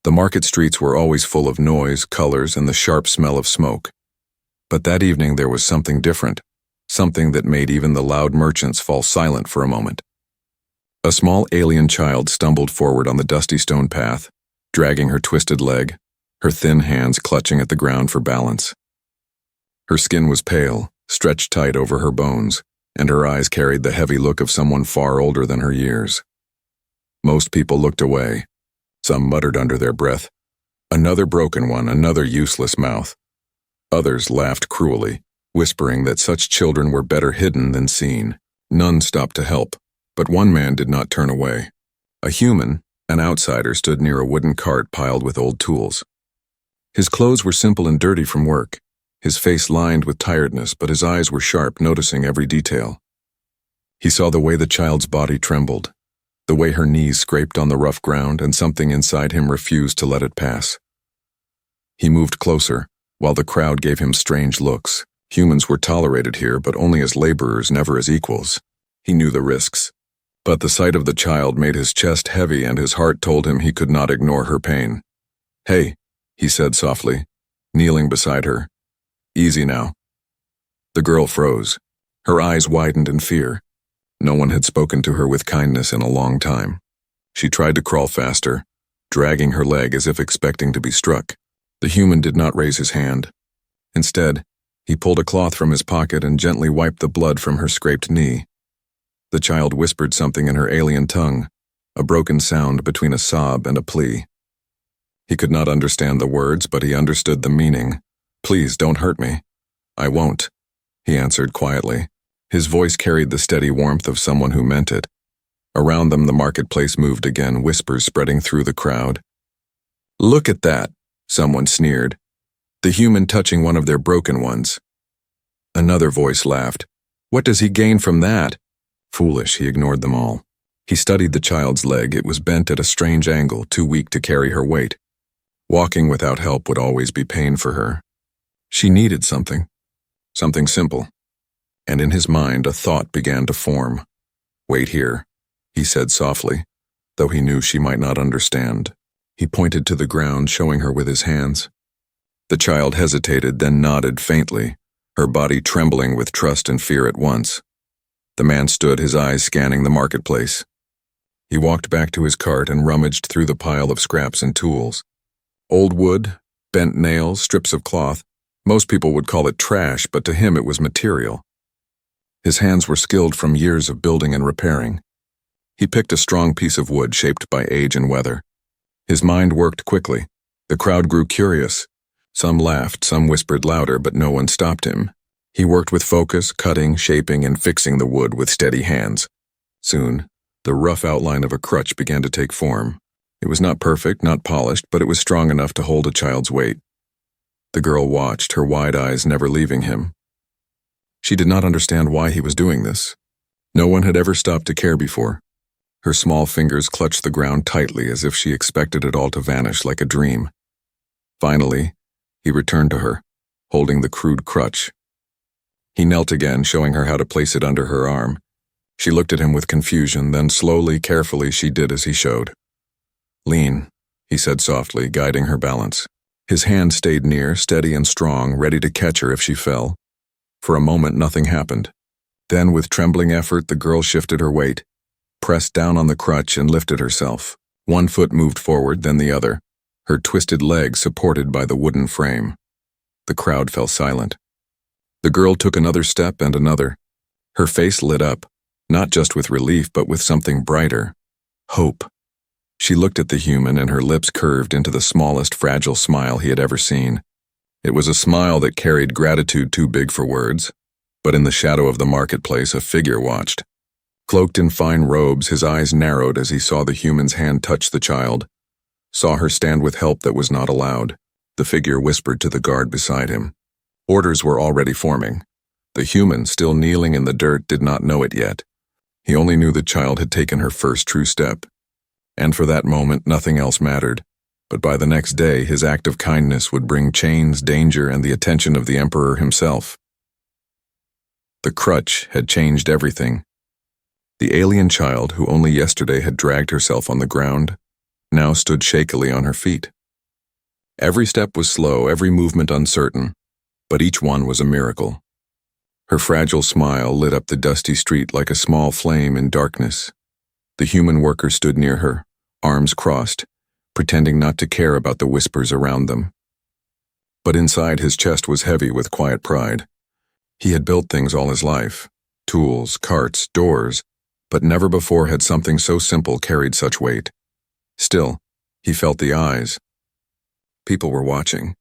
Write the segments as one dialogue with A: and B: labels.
A: The market streets were always full of noise, colors, and the sharp smell of smoke. But that evening there was something different, something that made even the loud merchants fall silent for a moment. A small alien child stumbled forward on the dusty stone path, dragging her twisted leg, her thin hands clutching at the ground for balance. Her skin was pale, stretched tight over her bones, and her eyes carried the heavy look of someone far older than her years. Most people looked away. Some muttered under their breath, "Another broken one, another useless mouth." Others laughed cruelly, whispering that such children were better hidden than seen. None stopped to help, but one man did not turn away. A human, an outsider, stood near a wooden cart piled with old tools. His clothes were simple and dirty from work, his face lined with tiredness, but his eyes were sharp, noticing every detail. He saw the way the child's body trembled, the way her knees scraped on the rough ground, and something inside him refused to let it pass. He moved closer, while the crowd gave him strange looks. Humans were tolerated here, but only as laborers, never as equals. He knew the risks. But the sight of the child made his chest heavy, and his heart told him he could not ignore her pain. "Hey," he said softly, kneeling beside her. "Easy now." The girl froze. Her eyes widened in fear. No one had spoken to her with kindness in a long time. She tried to crawl faster, dragging her leg as if expecting to be struck. The human did not raise his hand. Instead, he pulled a cloth from his pocket and gently wiped the blood from her scraped knee. The child whispered something in her alien tongue, a broken sound between a sob and a plea. He could not understand the words, but he understood the meaning. "Please, don't hurt me." "I won't," he answered quietly. His voice carried the steady warmth of someone who meant it. Around them the marketplace moved again, whispers spreading through the crowd. "Look at that," someone sneered. "The human touching one of their broken ones." Another voice laughed. "What does he gain from that?" Foolish, he ignored them all. He studied the child's leg. It was bent at a strange angle, too weak to carry her weight. Walking without help would always be pain for her. She needed something simple. And in his mind a thought began to form. "Wait here," he said softly, though he knew she might not understand. He pointed to the ground, showing her with his hands. The child hesitated, then nodded faintly, her body trembling with trust and fear at once. The man stood, his eyes scanning the marketplace. He walked back to his cart and rummaged through the pile of scraps and tools. Old wood, bent nails, strips of cloth. Most people would call it trash, but to him it was material. His hands were skilled from years of building and repairing. He picked a strong piece of wood shaped by age and weather. His mind worked quickly. The crowd grew curious. Some laughed, some whispered louder, but no one stopped him. He worked with focus, cutting, shaping, and fixing the wood with steady hands. Soon, the rough outline of a crutch began to take form. It was not perfect, not polished, but it was strong enough to hold a child's weight. The girl watched, her wide eyes never leaving him. She did not understand why he was doing this. No one had ever stopped to care before. Her small fingers clutched the ground tightly as if she expected it all to vanish like a dream. Finally, he returned to her, holding the crude crutch. He knelt again, showing her how to place it under her arm. She looked at him with confusion, then slowly, carefully, she did as he showed. "Lean," he said softly, guiding her balance. His hand stayed near, steady and strong, ready to catch her if she fell. For a moment, nothing happened. Then, with trembling effort, the girl shifted her weight, pressed down on the crutch, and lifted herself. One foot moved forward, then the other, her twisted leg supported by the wooden frame. The crowd fell silent. The girl took another step and another. Her face lit up, not just with relief, but with something brighter. Hope. She looked at the human, and her lips curved into the smallest fragile smile he had ever seen. It was a smile that carried gratitude too big for words. But in the shadow of the marketplace, a figure watched. Cloaked in fine robes, his eyes narrowed as he saw the human's hand touch the child, saw her stand with help that was not allowed. The figure whispered to the guard beside him. Orders were already forming. The human, still kneeling in the dirt, did not know it yet. He only knew the child had taken her first true step. And for that moment, nothing else mattered. But by the next day, his act of kindness would bring chains, danger, and the attention of the emperor himself. The crutch had changed everything. The alien child, who only yesterday had dragged herself on the ground, now stood shakily on her feet. Every step was slow, every movement uncertain, but each one was a miracle. Her fragile smile lit up the dusty street like a small flame in darkness. The human worker stood near her, arms crossed, pretending not to care about the whispers around them. But inside his chest was heavy with quiet pride. He had built things all his life, tools, carts, doors, but never before had something so simple carried such weight. Still, he felt the eyes. People were watching.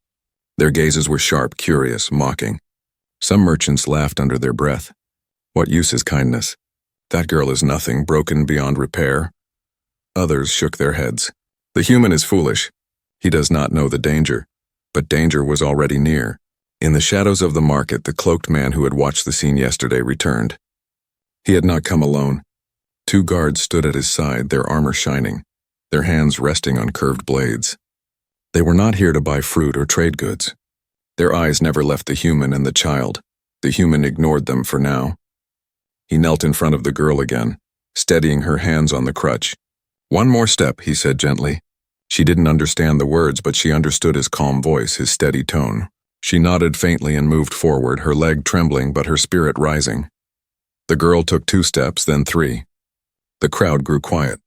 A: Their gazes were sharp, curious, mocking. Some merchants laughed under their breath. What use is kindness? That girl is nothing, broken beyond repair. Others shook their heads. The human is foolish. He does not know the danger. But danger was already near. In the shadows of the market, the cloaked man who had watched the scene yesterday returned. He had not come alone. 2 guards stood at his side, their armor shining, their hands resting on curved blades. They were not here to buy fruit or trade goods. Their eyes never left the human and the child. The human ignored them for now. He knelt in front of the girl again, steadying her hands on the crutch. "One more step," he said gently. She didn't understand the words, but she understood his calm voice, his steady tone. She nodded faintly and moved forward, her leg trembling but her spirit rising. The girl took 2 steps, then 3. The crowd grew quiet.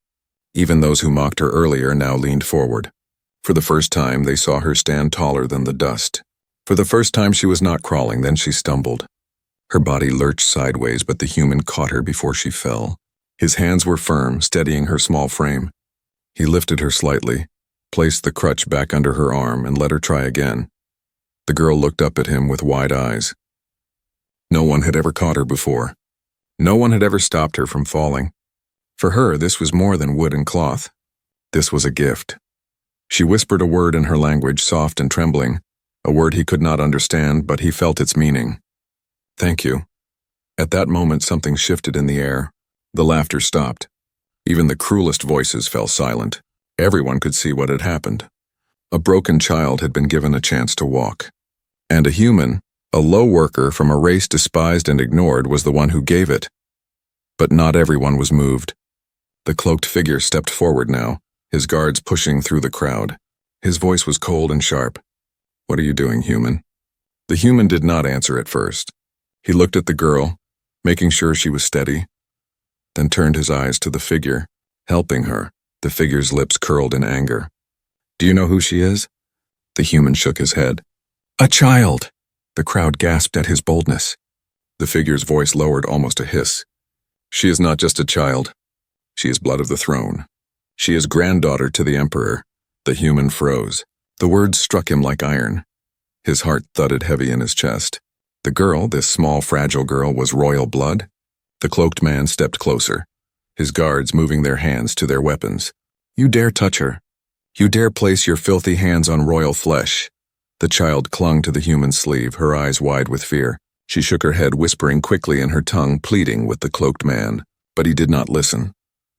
A: Even those who mocked her earlier now leaned forward. For the first time, they saw her stand taller than the dust. For the first time, she was not crawling, then she stumbled. Her body lurched sideways, but the human caught her before she fell. His hands were firm, steadying her small frame. He lifted her slightly, placed the crutch back under her arm, and let her try again. The girl looked up at him with wide eyes. No one had ever caught her before. No one had ever stopped her from falling. For her, this was more than wood and cloth. This was a gift. She whispered a word in her language, soft and trembling, a word he could not understand, but he felt its meaning. "Thank you." At that moment, something shifted in the air. The laughter stopped. Even the cruelest voices fell silent. Everyone could see what had happened. A broken child had been given a chance to walk. And a human, a low worker from a race despised and ignored, was the one who gave it. But not everyone was moved. The cloaked figure stepped forward now, his guards pushing through the crowd. His voice was cold and sharp. "What are you doing, human?" The human did not answer at first. He looked at the girl, making sure she was steady, then turned his eyes to the figure, helping her. The figure's lips curled in anger. "Do you know who she is?" The human shook his head. "A child!" The crowd gasped at his boldness. The figure's voice lowered almost a hiss. "She is not just a child. She is blood of the throne. She is granddaughter to the emperor." The human froze. The words struck him like iron. His heart thudded heavy in his chest. The girl, this small, fragile girl, was royal blood? The cloaked man stepped closer, his guards moving their hands to their weapons. "You dare touch her? You dare place your filthy hands on royal flesh?" The child clung to the human's sleeve, her eyes wide with fear. She shook her head, whispering quickly and her tongue pleading with the cloaked man. But he did not listen.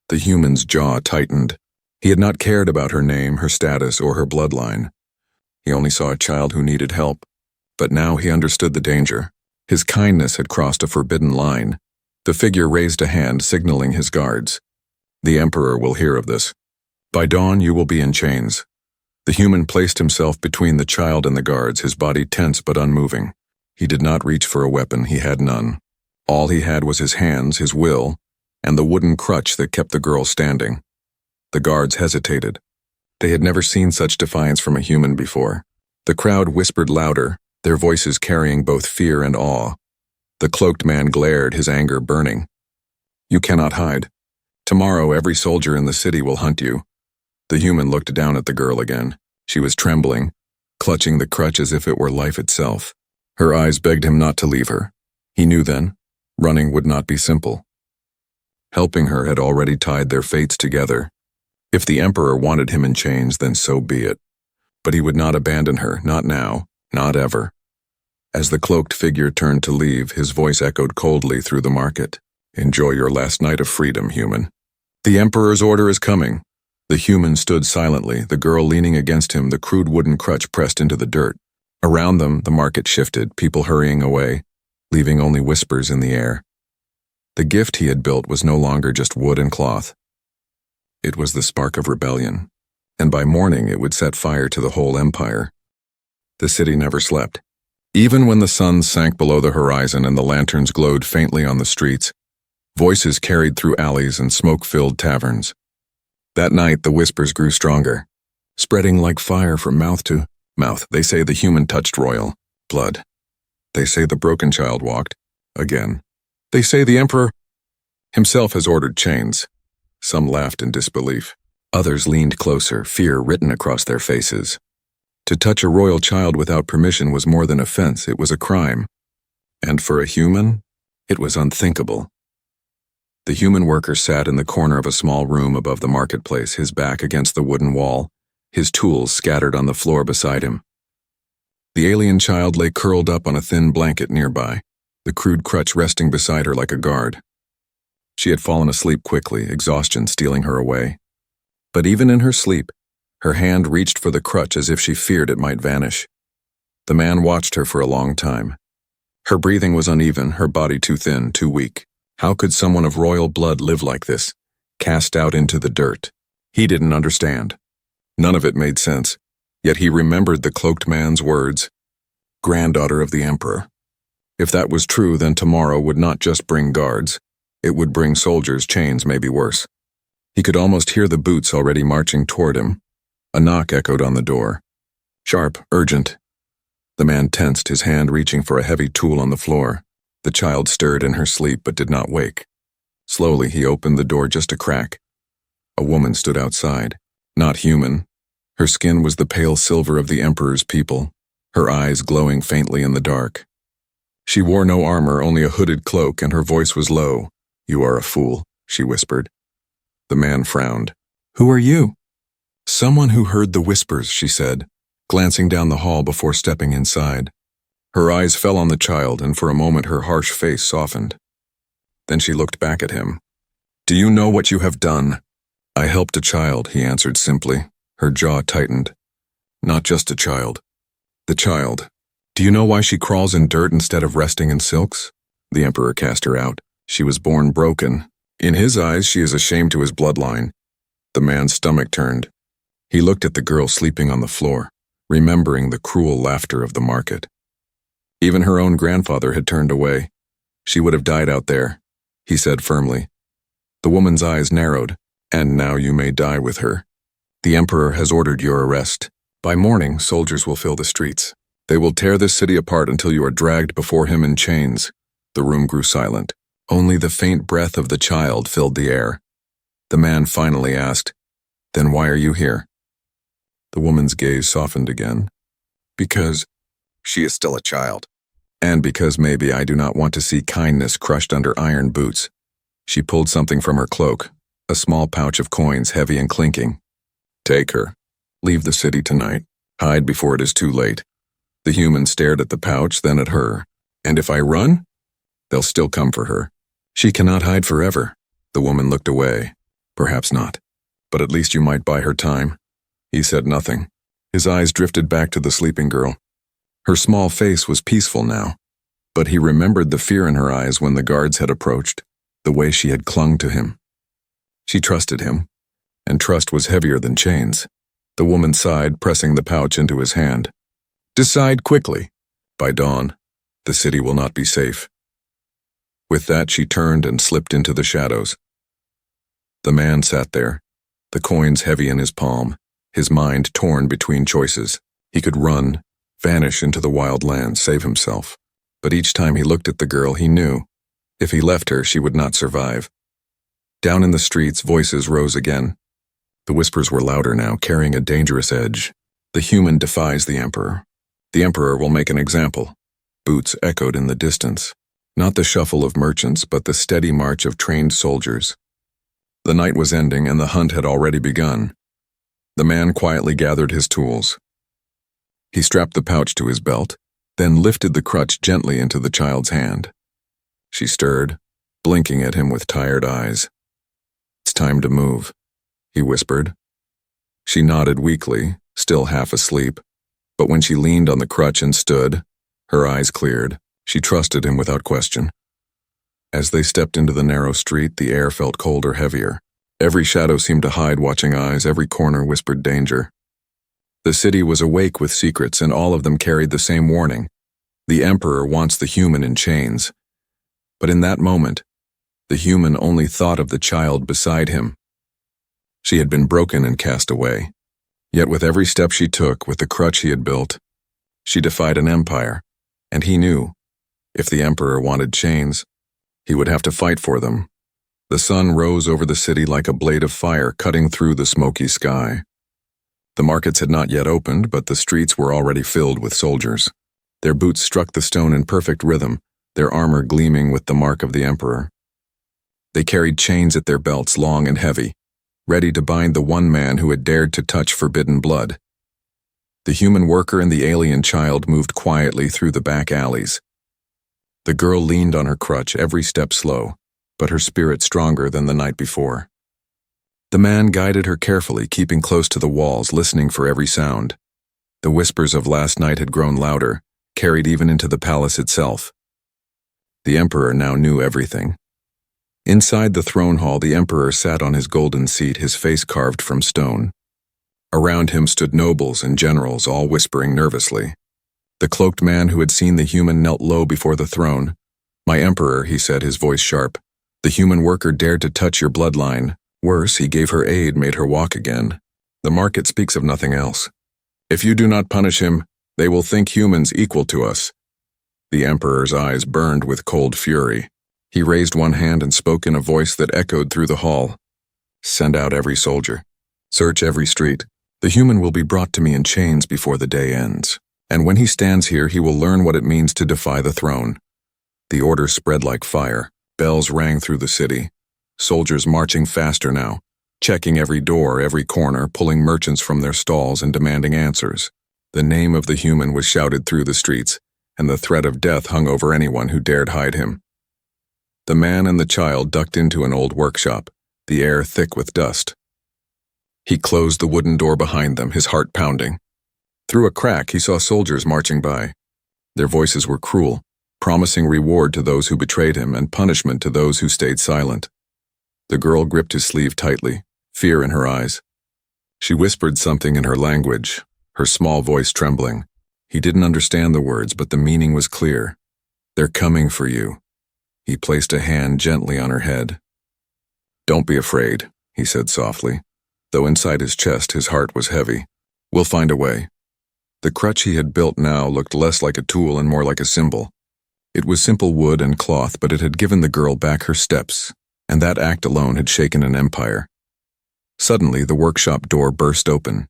A: The human's jaw tightened. He had not cared about her name, her status, or her bloodline. He only saw a child who needed help. But now he understood the danger. His kindness had crossed a forbidden line. The figure raised a hand, signaling his guards. "The emperor will hear of this. By dawn, you will be in chains." The human placed himself between the child and the guards, his body tense but unmoving. He did not reach for a weapon, he had none. All he had was his hands, his will, and the wooden crutch that kept the girl standing. The guards hesitated. They had never seen such defiance from a human before. The crowd whispered louder, their voices carrying both fear and awe. The cloaked man glared, his anger burning. "You cannot hide. Tomorrow every soldier in the city will hunt you." The human looked down at the girl again. She was trembling, clutching the crutch as if it were life itself. Her eyes begged him not to leave her. He knew then, running would not be simple. Helping her had already tied their fates together. If the emperor wanted him in chains, then so be it. But he would not abandon her, not now, not ever. As the cloaked figure turned to leave, his voice echoed coldly through the market. "Enjoy your last night of freedom, human. The emperor's order is coming." The human stood silently, the girl leaning against him, the crude wooden crutch pressed into the dirt. Around them, the market shifted, people hurrying away, leaving only whispers in the air. The gift he had built was no longer just wood and cloth. It was the spark of rebellion, and by morning it would set fire to the whole empire. The city never slept. Even when the sun sank below the horizon and the lanterns glowed faintly on the streets, voices carried through alleys and smoke-filled taverns. That night the whispers grew stronger, spreading like fire from mouth to mouth. They say the human touched royal blood. They say the broken child walked again. They say the emperor himself has ordered chains. Some laughed in disbelief. Others leaned closer, fear written across their faces. To touch a royal child without permission was more than offense, it was a crime. And for a human, it was unthinkable. The human worker sat in the corner of a small room above the marketplace, his back against the wooden wall, his tools scattered on the floor beside him. The alien child lay curled up on a thin blanket nearby, the crude crutch resting beside her like a guard. She had fallen asleep quickly, exhaustion stealing her away. But even in her sleep, her hand reached for the crutch as if she feared it might vanish. The man watched her for a long time. Her breathing was uneven, her body too thin, too weak. How could someone of royal blood live like this, cast out into the dirt? He didn't understand. None of it made sense, yet he remembered the cloaked man's words, granddaughter of the emperor. If that was true, then tomorrow would not just bring guards, it would bring soldiers, chains, maybe worse. He could almost hear the boots already marching toward him. A knock echoed on the door. Sharp, urgent. The man tensed, his hand reaching for a heavy tool on the floor. The child stirred in her sleep but did not wake. Slowly he opened the door just a crack. A woman stood outside. Not human. Her skin was the pale silver of the emperor's people, her eyes glowing faintly in the dark. She wore no armor, only a hooded cloak, and her voice was low. "You are a fool," she whispered. The man frowned. "Who are you?" "Someone who heard the whispers," she said, glancing down the hall before stepping inside. Her eyes fell on the child, and for a moment her harsh face softened. Then she looked back at him. "Do you know what you have done?" "I helped a child," he answered simply. Her jaw tightened. "Not just a child. The child. Do you know why she crawls in dirt instead of resting in silks?" The emperor cast her out. She was born broken. In his eyes, she is a shame to his bloodline. The man's stomach turned. He looked at the girl sleeping on the floor, remembering the cruel laughter of the market. Even her own grandfather had turned away. She would have died out there, he said firmly. The woman's eyes narrowed. "And now you may die with her. The emperor has ordered your arrest. By morning, soldiers will fill the streets. They will tear this city apart until you are dragged before him in chains." The room grew silent. Only the faint breath of the child filled the air. The man finally asked, "Then why are you here?" The woman's gaze softened again. "Because she is still a child. And because maybe I do not want to see kindness crushed under iron boots." She pulled something from her cloak, a small pouch of coins heavy and clinking. "Take her. Leave the city tonight. Hide before it is too late." The human stared at the pouch, then at her. "And if I run? They'll still come for her. She cannot hide forever." The woman looked away. "Perhaps not. But at least you might buy her time." He said nothing. His eyes drifted back to the sleeping girl. Her small face was peaceful now, but he remembered the fear in her eyes when the guards had approached, the way she had clung to him. She trusted him, and trust was heavier than chains. The woman sighed, pressing the pouch into his hand. "Decide quickly. By dawn, the city will not be safe." With that, she turned and slipped into the shadows. The man sat there, the coins heavy in his palm, his mind torn between choices. He could run, vanish into the wild land, save himself. But each time he looked at the girl, he knew, if he left her, she would not survive. Down in the streets, voices rose again. The whispers were louder now, carrying a dangerous edge. "The human defies the emperor. The emperor will make an example." Boots echoed in the distance. Not the shuffle of merchants, but the steady march of trained soldiers. The night was ending, and the hunt had already begun. The man quietly gathered his tools. He strapped the pouch to his belt, then lifted the crutch gently into the child's hand. She stirred, blinking at him with tired eyes. "It's time to move," he whispered. She nodded weakly, still half asleep, but when she leaned on the crutch and stood, her eyes cleared. She trusted him without question. As they stepped into the narrow street, the air felt colder, heavier. Every shadow seemed to hide watching eyes, every corner whispered danger. The city was awake with secrets, and all of them carried the same warning. The Emperor wants the human in chains. But in that moment, the human only thought of the child beside him. She had been broken and cast away. Yet with every step she took, with the crutch he had built, she defied an empire, and he knew, if the Emperor wanted chains, he would have to fight for them. The sun rose over the city like a blade of fire cutting through the smoky sky. The markets had not yet opened, but the streets were already filled with soldiers. Their boots struck the stone in perfect rhythm, their armor gleaming with the mark of the Emperor. They carried chains at their belts, long and heavy, ready to bind the one man who had dared to touch forbidden blood. The human worker and the alien child moved quietly through the back alleys. The girl leaned on her crutch, every step slow, but her spirit stronger than the night before. The man guided her carefully, keeping close to the walls, listening for every sound. The whispers of last night had grown louder, carried even into the palace itself. The Emperor now knew everything. Inside the throne hall, the Emperor sat on his golden seat, his face carved from stone. Around him stood nobles and generals, all whispering nervously. The cloaked man who had seen the human knelt low before the throne. "My Emperor," he said, his voice sharp, "the human worker dared to touch your bloodline. Worse, he gave her aid, made her walk again. The market speaks of nothing else. If you do not punish him, they will think humans equal to us." The Emperor's eyes burned with cold fury. He raised one hand and spoke in a voice that echoed through the hall. "Send out every soldier. Search every street. The human will be brought to me in chains before the day ends. And when he stands here, he will learn what it means to defy the throne." The order spread like fire. Bells rang through the city. Soldiers marching faster now, checking every door, every corner, pulling merchants from their stalls and demanding answers. The name of the human was shouted through the streets, and the threat of death hung over anyone who dared hide him. The man and the child ducked into an old workshop, the air thick with dust. He closed the wooden door behind them, his heart pounding. Through a crack, he saw soldiers marching by. Their voices were cruel, promising reward to those who betrayed him and punishment to those who stayed silent. The girl gripped his sleeve tightly, fear in her eyes. She whispered something in her language, her small voice trembling. He didn't understand the words, but the meaning was clear. "They're coming for you." He placed a hand gently on her head. "Don't be afraid," he said softly, though inside his chest his heart was heavy. "We'll find a way." The crutch he had built now looked less like a tool and more like a symbol. It was simple wood and cloth, but it had given the girl back her steps, and that act alone had shaken an empire. Suddenly, the workshop door burst open.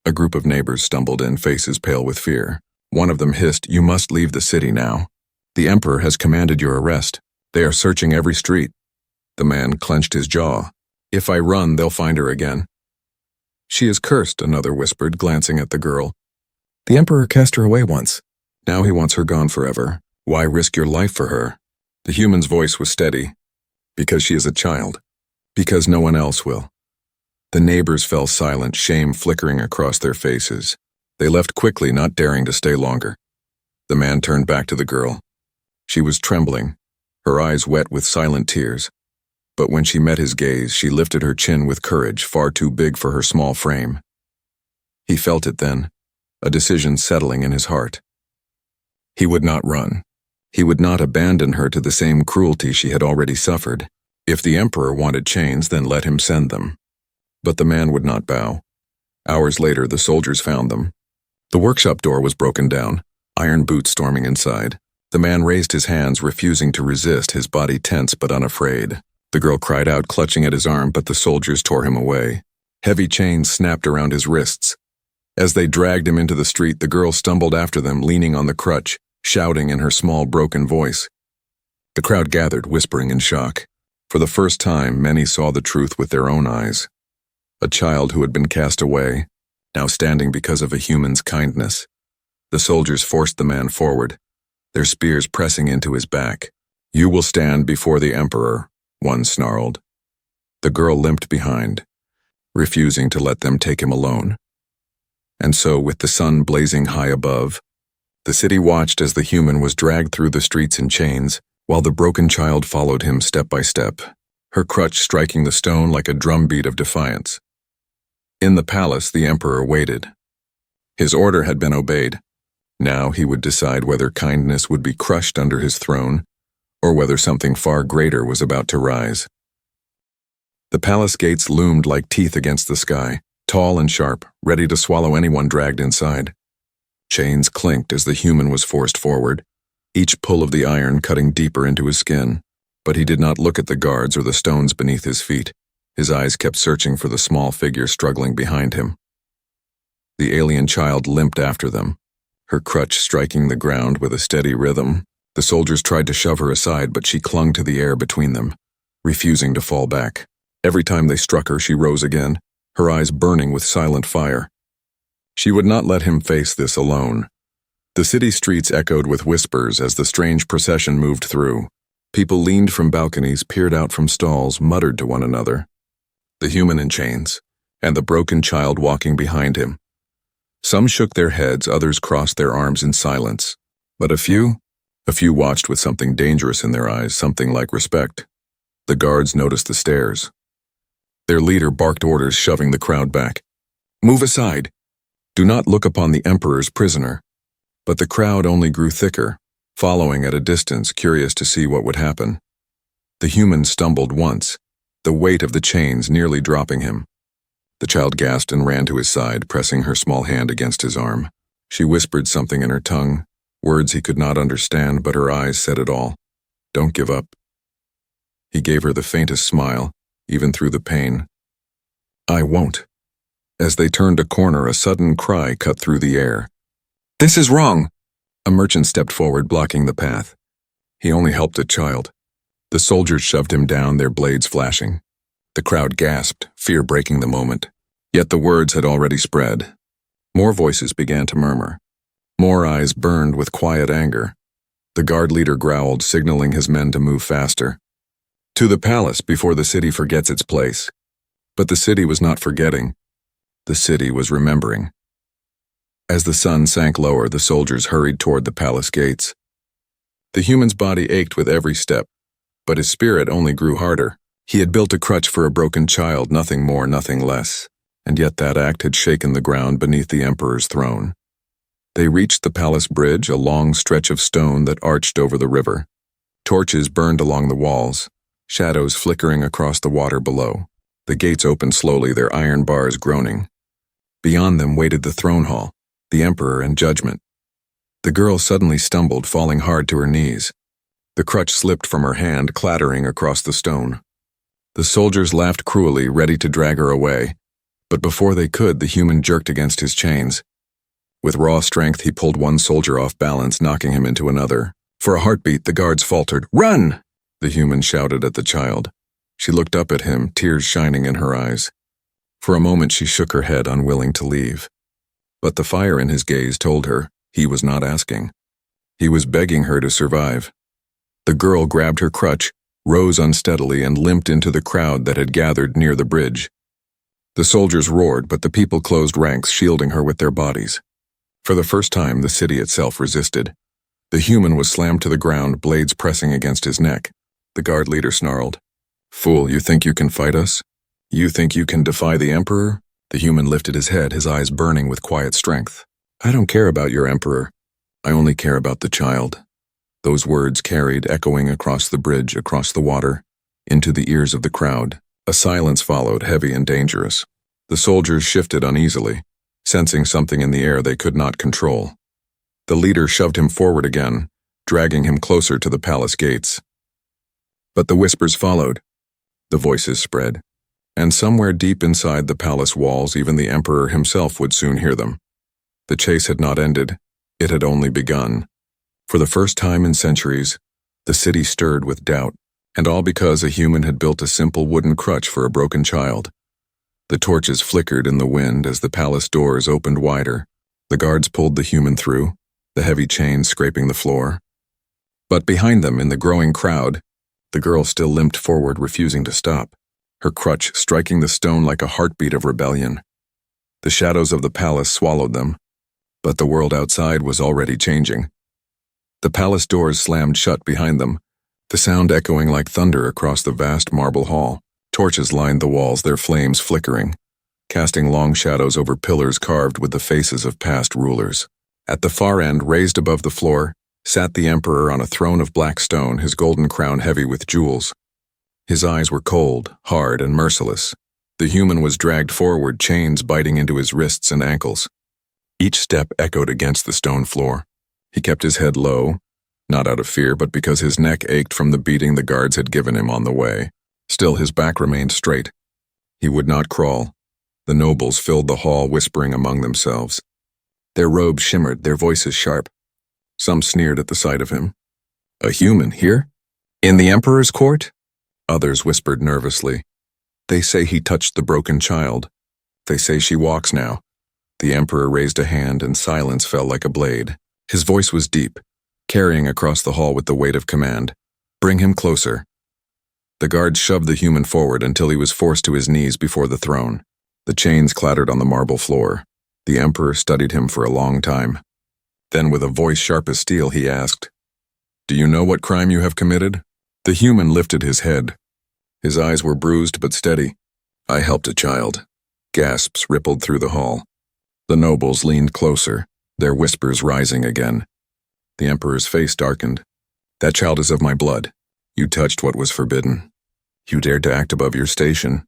A: A group of neighbors stumbled in, faces pale with fear. One of them hissed, "You must leave the city now. The Emperor has commanded your arrest. They are searching every street." The man clenched his jaw. "If I run, they'll find her again." "She is cursed," another whispered, glancing at the girl. "The Emperor cast her away once. Now he wants her gone forever. Why risk your life for her?" The human's voice was steady. "Because she is a child. Because no one else will." The neighbors fell silent, shame flickering across their faces. They left quickly, not daring to stay longer. The man turned back to the girl. She was trembling, her eyes wet with silent tears. But when she met his gaze, she lifted her chin with courage far too big for her small frame. He felt it then, a decision settling in his heart. He would not run. He would not abandon her to the same cruelty she had already suffered. If the Emperor wanted chains, then let him send them. But the man would not bow. Hours later, the soldiers found them. The workshop door was broken down, iron boots storming inside. The man raised his hands, refusing to resist, his body tense but unafraid. The girl cried out, clutching at his arm, but the soldiers tore him away. Heavy chains snapped around his wrists. As they dragged him into the street, the girl stumbled after them, leaning on the crutch, shouting in her small, broken voice. The crowd gathered, whispering in shock. For the first time, many saw the truth with their own eyes. A child who had been cast away, now standing because of a human's kindness. The soldiers forced the man forward, their spears pressing into his back. "You will stand before the Emperor," one snarled. The girl limped behind, refusing to let them take him alone. And so, with the sun blazing high above, the city watched as the human was dragged through the streets in chains, while the broken child followed him step by step, her crutch striking the stone like a drumbeat of defiance. In the palace, the emperor waited. His order had been obeyed. Now he would decide whether kindness would be crushed under his throne, or whether something far greater was about to rise. The palace gates loomed like teeth against the sky, tall and sharp, ready to swallow anyone dragged inside. Chains clinked as the human was forced forward, each pull of the iron cutting deeper into his skin. But he did not look at the guards or the stones beneath his feet. His eyes kept searching for the small figure struggling behind him. The alien child limped after them, her crutch striking the ground with a steady rhythm. The soldiers tried to shove her aside, but she clung to the air between them, refusing to fall back. Every time they struck her, she rose again, her eyes burning with silent fire. She would not let him face this alone. The city streets echoed with whispers as the strange procession moved through. People leaned from balconies, peered out from stalls, muttered to one another. The human in chains, and the broken child walking behind him. Some shook their heads, others crossed their arms in silence. But a few watched with something dangerous in their eyes, something like respect. The guards noticed the stares. Their leader barked orders, shoving the crowd back. "Move aside! Do not look upon the emperor's prisoner." But the crowd only grew thicker, following at a distance, curious to see what would happen. The human stumbled once, the weight of the chains nearly dropping him. The child gasped and ran to his side, pressing her small hand against his arm. She whispered something in her tongue, words he could not understand, but her eyes said it all. "Don't give up." He gave her the faintest smile, even through the pain. "I won't." As they turned a corner, a sudden cry cut through the air. "This is wrong!" A merchant stepped forward, blocking the path. He only helped a child. The soldiers shoved him down, their blades flashing. The crowd gasped, fear breaking the moment. Yet the words had already spread. More voices began to murmur. More eyes burned with quiet anger. The guard leader growled, signaling his men to move faster. To the palace before the city forgets its place. But the city was not forgetting. The city was remembering. As the sun sank lower, the soldiers hurried toward the palace gates. The human's body ached with every step, but his spirit only grew harder. He had built a crutch for a broken child, nothing more, nothing less, and yet that act had shaken the ground beneath the emperor's throne. They reached the palace bridge, a long stretch of stone that arched over the river. Torches burned along the walls, shadows flickering across the water below. The gates opened slowly, their iron bars groaning. Beyond them waited the throne hall, the emperor and judgment. The girl suddenly stumbled, falling hard to her knees. The crutch slipped from her hand, clattering across the stone. The soldiers laughed cruelly, ready to drag her away, but before they could, the human jerked against his chains. With raw strength, he pulled one soldier off balance, knocking him into another. For a heartbeat, the guards faltered. "Run!" the human shouted at the child. She looked up at him, tears shining in her eyes. For a moment, she shook her head, unwilling to leave. But the fire in his gaze told her he was not asking. He was begging her to survive. The girl grabbed her crutch, rose unsteadily, and limped into the crowd that had gathered near the bridge. The soldiers roared, but the people closed ranks, shielding her with their bodies. For the first time, the city itself resisted. The human was slammed to the ground, blades pressing against his neck. The guard leader snarled, "Fool, you think you can fight us? You think you can defy the emperor?" The human lifted his head, his eyes burning with quiet strength. "I don't care about your emperor. I only care about the child." Those words carried, echoing across the bridge, across the water, into the ears of the crowd. A silence followed, heavy and dangerous. The soldiers shifted uneasily, sensing something in the air they could not control. The leader shoved him forward again, dragging him closer to the palace gates. But the whispers followed. The voices spread. And somewhere deep inside the palace walls, even the emperor himself would soon hear them. The chase had not ended. It had only begun. For the first time in centuries, the city stirred with doubt, and all because a human had built a simple wooden crutch for a broken child. The torches flickered in the wind as the palace doors opened wider. The guards pulled the human through, the heavy chains scraping the floor. But behind them, in the growing crowd, the girl still limped forward, refusing to stop, her crutch striking the stone like a heartbeat of rebellion. The shadows of the palace swallowed them, but the world outside was already changing. The palace doors slammed shut behind them, the sound echoing like thunder across the vast marble hall. Torches lined the walls, their flames flickering, casting long shadows over pillars carved with the faces of past rulers. At the far end, raised above the floor, sat the emperor on a throne of black stone, his golden crown heavy with jewels. His eyes were cold, hard, and merciless. The human was dragged forward, chains biting into his wrists and ankles. Each step echoed against the stone floor. He kept his head low, not out of fear, but because his neck ached from the beating the guards had given him on the way. Still, his back remained straight. He would not crawl. The nobles filled the hall, whispering among themselves. Their robes shimmered, their voices sharp. Some sneered at the sight of him. A human here? In the emperor's court? Others whispered nervously. They say he touched the broken child. They say she walks now. The emperor raised a hand and silence fell like a blade. His voice was deep, carrying across the hall with the weight of command. Bring him closer. The guards shoved the human forward until he was forced to his knees before the throne. The chains clattered on the marble floor. The emperor studied him for a long time. Then, with a voice sharp as steel, he asked, "Do you know what crime you have committed?" The human lifted his head. His eyes were bruised but steady. "I helped a child." Gasps rippled through the hall. The nobles leaned closer, their whispers rising again. The emperor's face darkened. "That child is of my blood. You touched what was forbidden. You dared to act above your station."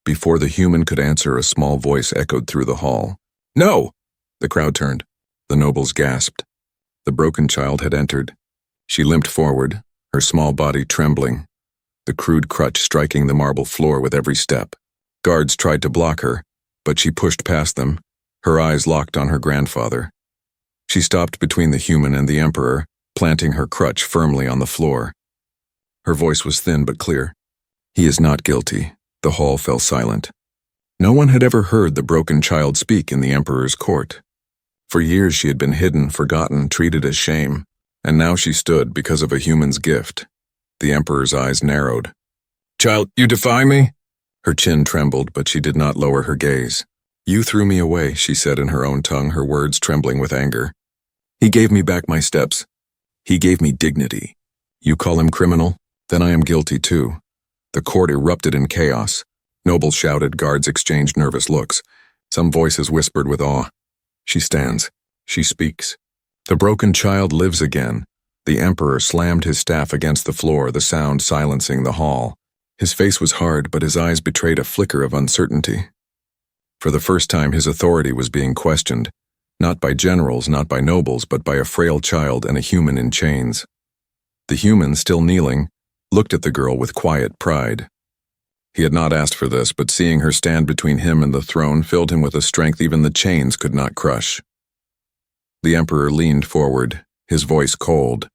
A: Before the human could answer, a small voice echoed through the hall. "No!" The crowd turned. The nobles gasped. The broken child had entered. She limped forward, her small body trembling, the crude crutch striking the marble floor with every step. Guards tried to block her, but she pushed past them, her eyes locked on her grandfather. She stopped between the human and the emperor, planting her crutch firmly on the floor. Her voice was thin but clear. "He is not guilty." The hall fell silent. No one had ever heard the broken child speak in the emperor's court. For years she had been hidden, forgotten, treated as shame, and now she stood because of a human's gift. The emperor's eyes narrowed. "Child, you defy me?" Her chin trembled, but she did not lower her gaze. "You threw me away," she said in her own tongue, her words trembling with anger. "He gave me back my steps. He gave me dignity. You call him criminal? Then I am guilty too." The court erupted in chaos. Nobles shouted, guards exchanged nervous looks. Some voices whispered with awe. "She stands. She speaks. The broken child lives again." The emperor slammed his staff against the floor, the sound silencing the hall. His face was hard, but his eyes betrayed a flicker of uncertainty. For the first time, his authority was being questioned, not by generals, not by nobles, but by a frail child and a human in chains. The human, still kneeling, looked at the girl with quiet pride. He had not asked for this, but seeing her stand between him and the throne filled him with a strength even the chains could not crush. The emperor leaned forward, his voice cold.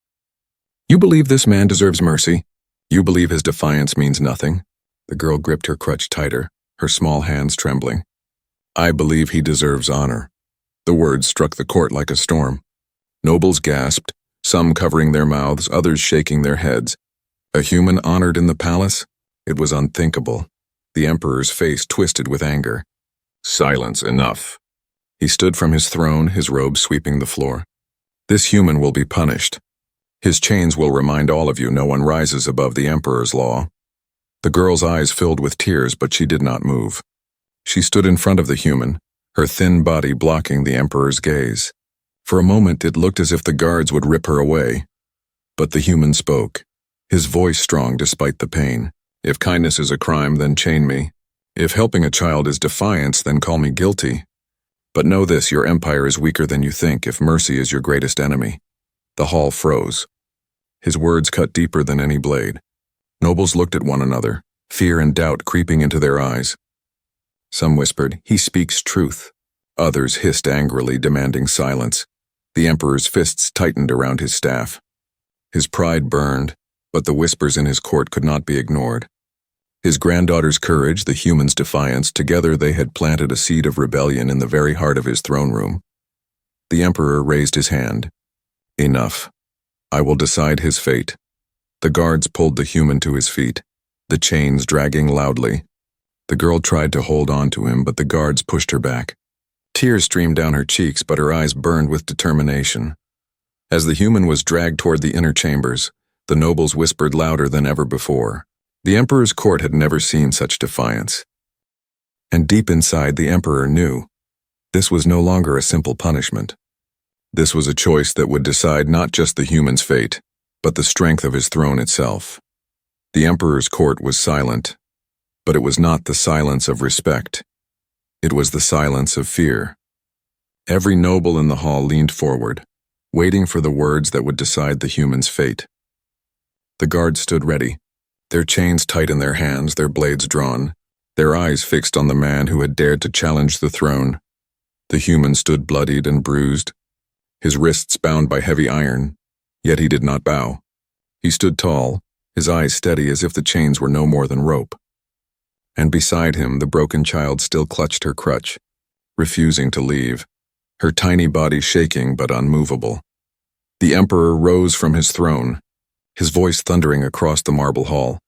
A: "You believe this man deserves mercy? You believe his defiance means nothing?" The girl gripped her crutch tighter, her small hands trembling. "I believe he deserves honor." The words struck the court like a storm. Nobles gasped, some covering their mouths, others shaking their heads. A human honored in the palace? It was unthinkable. The emperor's face twisted with anger. "Silence, enough." He stood from his throne, his robe sweeping the floor. "This human will be punished. His chains will remind all of you no one rises above the emperor's law." The girl's eyes filled with tears, but she did not move. She stood in front of the human, her thin body blocking the emperor's gaze. For a moment it looked as if the guards would rip her away. But the human spoke, his voice strong despite the pain. "If kindness is a crime, then chain me. If helping a child is defiance, then call me guilty. But know this, your empire is weaker than you think if mercy is your greatest enemy." The hall froze. His words cut deeper than any blade. Nobles looked at one another, fear and doubt creeping into their eyes. Some whispered, "He speaks truth." Others hissed angrily, demanding silence. The emperor's fists tightened around his staff. His pride burned, but the whispers in his court could not be ignored. His granddaughter's courage, the human's defiance, together they had planted a seed of rebellion in the very heart of his throne room. The emperor raised his hand. "Enough. I will decide his fate." The guards pulled the human to his feet, the chains dragging loudly. The girl tried to hold on to him, but the guards pushed her back. Tears streamed down her cheeks, but her eyes burned with determination. As the human was dragged toward the inner chambers, The nobles whispered louder than ever before. The emperor's court had never seen such defiance. And deep inside, the emperor knew this was no longer a simple punishment. This was a choice that would decide not just the human's fate, but the strength of his throne itself. The emperor's court was silent, but it was not the silence of respect. It was the silence of fear. Every noble in the hall leaned forward, waiting for the words that would decide the human's fate. The guards stood ready, their chains tight in their hands, their blades drawn, their eyes fixed on the man who had dared to challenge the throne. The human stood bloodied and bruised, his wrists bound by heavy iron, yet he did not bow. He stood tall, his eyes steady as if the chains were no more than rope. And beside him, the broken child still clutched her crutch, refusing to leave, her tiny body shaking but unmovable. The emperor rose from his throne, his voice thundering across the marble hall.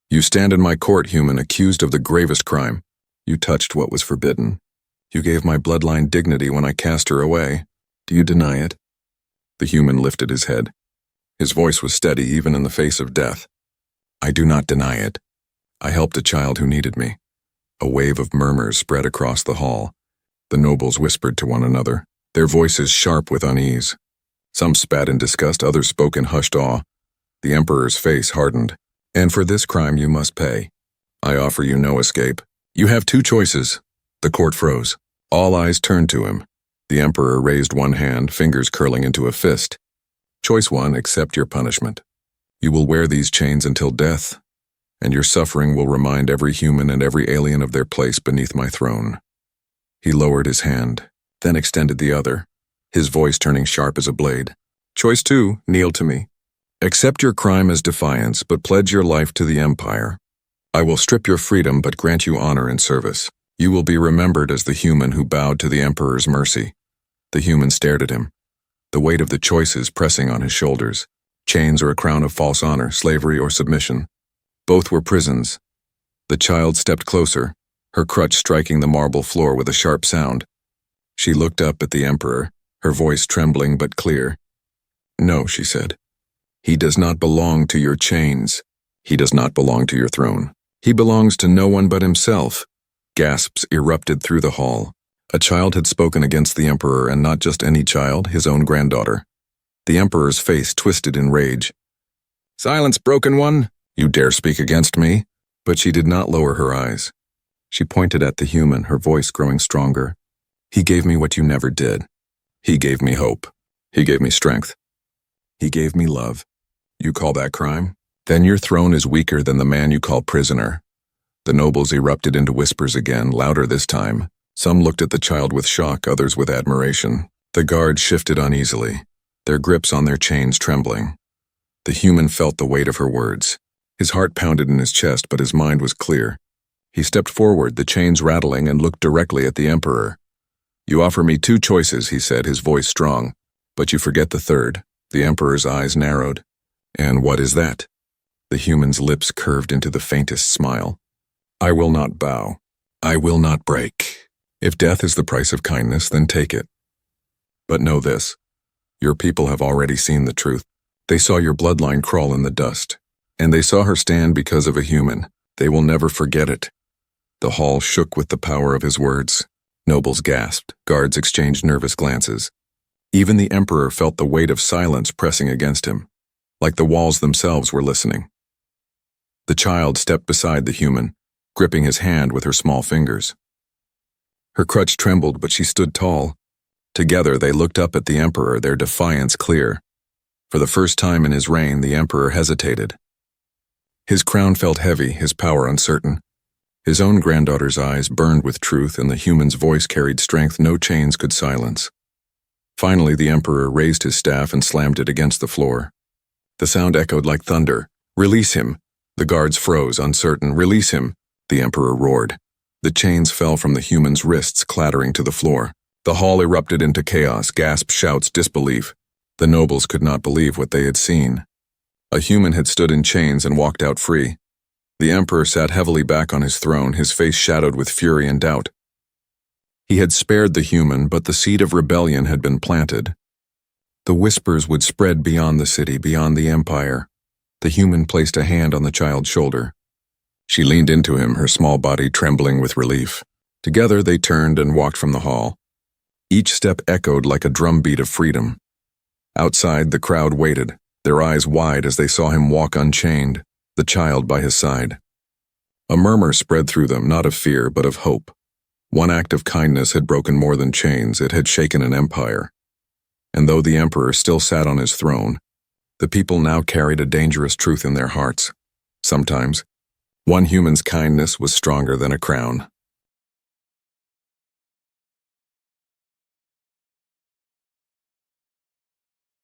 A: "You stand in my court, human, accused of the gravest crime. You touched what was forbidden. You gave my bloodline dignity when I cast her away. Do you deny it?" The human lifted his head. His voice was steady even in the face of death. "I do not deny it. I helped a child who needed me." A wave of murmurs spread across the hall. The nobles whispered to one another, their voices sharp with unease. Some spat in disgust, others spoke in hushed awe. The emperor's face hardened. "And for this crime you must pay. I offer you no escape. You have two choices." The court froze. All eyes turned to him. The emperor raised one hand, fingers curling into a fist. "Choice one, accept your punishment. You will wear these chains until death, and your suffering will remind every human and every alien of their place beneath my throne." He lowered his hand, then extended the other, his voice turning sharp as a blade. "Choice two, kneel to me. Accept your crime as defiance, but pledge your life to the empire. I will strip your freedom but grant you honor and service. You will be remembered as the human who bowed to the emperor's mercy." The human stared at him, the weight of the choices pressing on his shoulders. Chains or a crown of false honor, slavery or submission. Both were prisons. The child stepped closer, her crutch striking the marble floor with a sharp sound. She looked up at the emperor, her voice trembling but clear. "No," she said. "He does not belong to your chains. He does not belong to your throne. He belongs to no one but himself." Gasps erupted through the hall. A child had spoken against the emperor, and not just any child, his own granddaughter. The emperor's face twisted in rage. "Silence, broken one! You dare speak against me?" But she did not lower her eyes. She pointed at the human, her voice growing stronger. "He gave me what you never did. He gave me hope. He gave me strength. He gave me love. You call that crime? Then your throne is weaker than the man you call prisoner." The nobles erupted into whispers again, louder this time. Some looked at the child with shock, others with admiration. The guards shifted uneasily, their grips on their chains trembling. The human felt the weight of her words. His heart pounded in his chest, but his mind was clear. He stepped forward, the chains rattling, and looked directly at the emperor. "You offer me two choices," he said, his voice strong. "But you forget the third." The emperor's eyes narrowed. "And what is that?" The human's lips curved into the faintest smile. "I will not bow. I will not break. If death is the price of kindness, then take it. But know this, your people have already seen the truth. They saw your bloodline crawl in the dust, and they saw her stand because of a human. They will never forget it." The hall shook with the power of his words. Nobles gasped, guards exchanged nervous glances. Even the emperor felt the weight of silence pressing against him, like the walls themselves were listening. The child stepped beside the human, gripping his hand with her small fingers. Her crutch trembled, but she stood tall. Together they looked up at the emperor, their defiance clear. For the first time in his reign, the emperor hesitated. His crown felt heavy, his power uncertain. His own granddaughter's eyes burned with truth, and the human's voice carried strength no chains could silence. Finally, the emperor raised his staff and slammed it against the floor. The sound echoed like thunder. "Release him!" The guards froze, uncertain. "Release him!" The emperor roared. The chains fell from the human's wrists, clattering to the floor. The hall erupted into chaos, gasps, shouts, disbelief. The nobles could not believe what they had seen. A human had stood in chains and walked out free. The emperor sat heavily back on his throne, his face shadowed with fury and doubt. He had spared the human, but the seed of rebellion had been planted. The whispers would spread beyond the city, beyond the empire. The human placed a hand on the child's shoulder. She leaned into him, her small body trembling with relief. Together they turned and walked from the hall. Each step echoed like a drumbeat of freedom. Outside, the crowd waited, their eyes wide as they saw him walk unchained, the child by his side. A murmur spread through them, not of fear, but of hope. One act of kindness had broken more than chains, it had shaken an empire. And though the emperor still sat on his throne, the people now carried a dangerous truth in their hearts. Sometimes, one human's kindness was stronger than a crown.